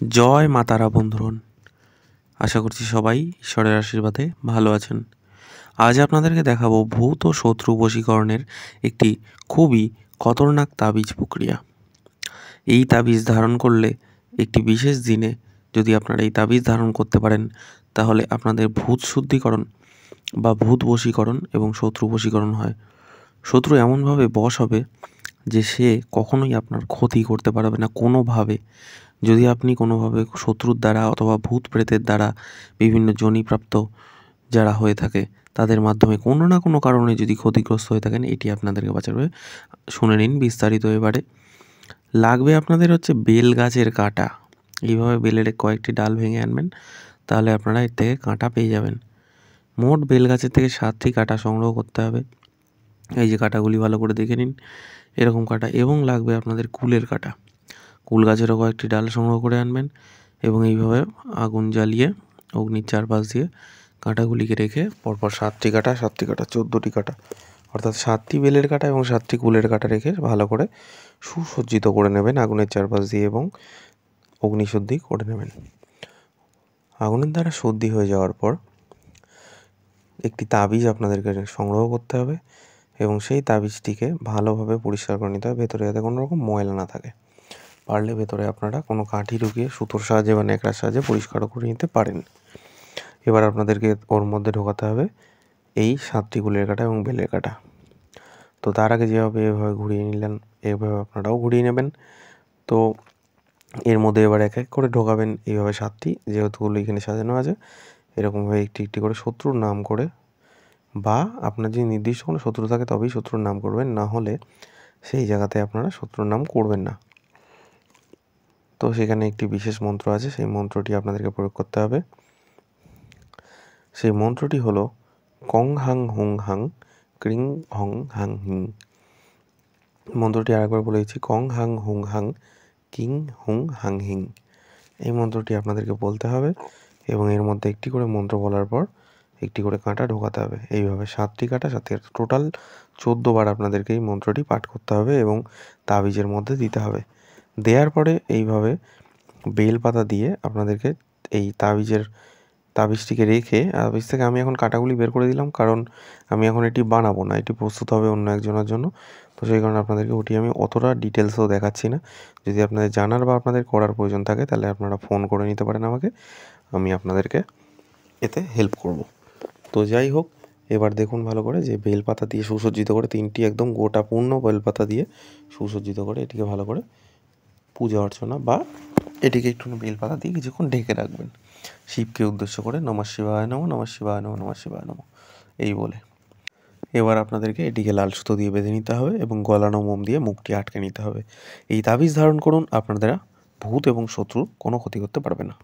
জয় মা তারা বন্ধুগণ, আশা করছি সবাই ঈশ্বরের আশীর্বাদে ভালো আছেন। আজ আপনাদেরকে দেখাবো ভূত ও শত্রু বশীকরণের একটি খুবই খতরনাক তাবিজ প্রক্রিয়া। এই তাবিজ ধারণ করলে একটি বিশেষ দিনে যদি আপনারা এই তাবিজ ধারণ করতে পারেন, তাহলে আপনাদের ভূত শুদ্ধিকরণ বা ভূত বশীকরণ এবং শত্রু বশীকরণ হয়। শত্রু এমনভাবে বশ হবে যে সে কখনোই আপনার ক্ষতি করতে পারবে না কোনোভাবে। যদি আপনি কোনোভাবে শত্রুর দ্বারা অথবা ভূত প্রেতের দ্বারা বিভিন্ন যোনিপ্রাপ্ত যারা হয়ে থাকে তাদের মাধ্যমে কোনো না কোনো কারণে যদি ক্ষতিগ্রস্ত হয়ে থাকেন, এটি আপনাদেরকে বাঁচাবে। শুনে নিন বিস্তারিত। এবারে লাগবে আপনাদের হচ্ছে বেল গাছের কাঁটা। এইভাবে বেলের কয়েকটি ডাল ভেঙে আনবেন, তাহলে আপনারা এর থেকে কাঁটা পেয়ে যাবেন। মোট বেল গাছের থেকে 7টি কাঁটা সংগ্রহ করতে হবে। এই যে কাঁটাগুলি ভালো করে দেখে নিন, এরকম কাঁটা। এবং লাগবে আপনাদের কুলের কাঁটা। কুল গাছেরও কয়েকটি ডাল সংগ্রহ করে আনবেন এবং এইভাবে আগুন জ্বালিয়ে অগ্নির চারপাশ দিয়ে কাঁটাগুলিকে রেখে পরপর 7টি কাঁটা 14টি কাঁটা, অর্থাৎ 7টি বেলের কাঁটা এবং 7টি কুলের কাঁটা রেখে ভালো করে সুসজ্জিত করে নেবেন আগুনের চারপাশ দিয়ে এবং অগ্নিশুদ্ধি করে নেবেন। আগুনের দ্বারা শুদ্ধি হয়ে যাওয়ার পর একটি তাবিজ আপনাদেরকে সংগ্রহ করতে হবে এবং সেই তাবিজটিকে ভালোভাবে পরিষ্কার করে নিতে হবে, ভেতরে যাতে কোনো রকম ময়লা না থাকে। পারলে ভেতরে আপনারা কোনো কাঠি ঢুকিয়ে সুতোর সাহায্যে বা ন্যাকড়ার সাহায্যে পরিষ্কারও করে নিতে পারেন। এবার আপনাদেরকে ওর মধ্যে ঢোকাতে হবে এই 7টি কুলের কাঁটা এবং বেলের কাঁটা। তো তার আগে যেভাবে এভাবে ঘুরিয়ে নিলেন, এভাবে আপনারাও ঘুরিয়ে নেবেন। তো এর মধ্যে এবার এক এক করে ঢোকাবেন এইভাবে 7টি, যেহেতু এখানে সাজানো আছে। এরকমভাবে একটি একটি করে শত্রুর নাম করে, বা আপনার যদি নির্দিষ্ট কোনো শত্রু থাকে তবেই শত্রুর নাম করবেন, না হলে সেই জায়গাতে আপনারা শত্রুর নাম করবেন না। তো সেখানে একটি বিশেষ মন্ত্র আছে, সেই মন্ত্রটি আপনাদেরকে প্রয়োগ করতে হবে। সেই মন্ত্রটি হলো কং হাং হুং হাং ক্রিং হং হাং হিং। মন্ত্রটি আরেকবার বলে দিচ্ছি, কং হাং হুং হাং কিং হুং হাং হিং। এই মন্ত্রটি আপনাদেরকে বলতে হবে এবং এর মধ্যে একটি করে মন্ত্র বলার পর একটি করে কাঁটা ঢোকাতে হবে। এইভাবে 7টি কাঁটা, 7টি টোটাল 14 বার আপনাদেরকে এই মন্ত্রটি পাঠ করতে হবে এবং তাবিজের মধ্যে দিতে হবে। দেওয়ার পরে এইভাবে বেলপাতা দিয়ে আপনাদেরকে এই তাবিজটিকে রেখে, তাবিজ থেকে আমি এখন কাঁটাগুলি বের করে দিলাম, কারণ আমি এখন এটি বানাবো না, এটি প্রস্তুত হবে অন্য একজনের জন্য। তো সেই কারণে আপনাদেরকে ওটি আমি অতটা ডিটেলসও দেখাচ্ছি না। যদি আপনাদের জানার বা আপনাদের করার প্রয়োজন থাকে তাহলে আপনারা ফোন করে নিতে পারেন আমাকে, আমি আপনাদেরকে এতে হেল্প করব। তো যাই হোক, এবার দেখুন ভালো করে যে বেলপাতা দিয়ে সুসজ্জিত করে 3টি একদম গোটা পূর্ণ বেলপাতা দিয়ে সুসজ্জিত করে এটিকে ভালো করে পূজা অর্চনা বা এটিকে একটু বেলপাতা দিয়ে কিছুক্ষণ ঢেকে রাখবেন, শিবকে উদ্দেশ্য করে নমঃ শিবায় নমঃ, নমঃ শিবায় নমঃ, নমঃ শিবায় নমঃ এই বলে। এবার আপনাদেরকে এটিকে লাল সুতো দিয়ে বেঁধে নিতে হবে এবং গলানো মোম দিয়ে মুখটি আটকে নিতে হবে। এই তাবিজ ধারণ করুন, আপনারা ভূত এবং শত্রু কোনো ক্ষতি করতে পারবে না।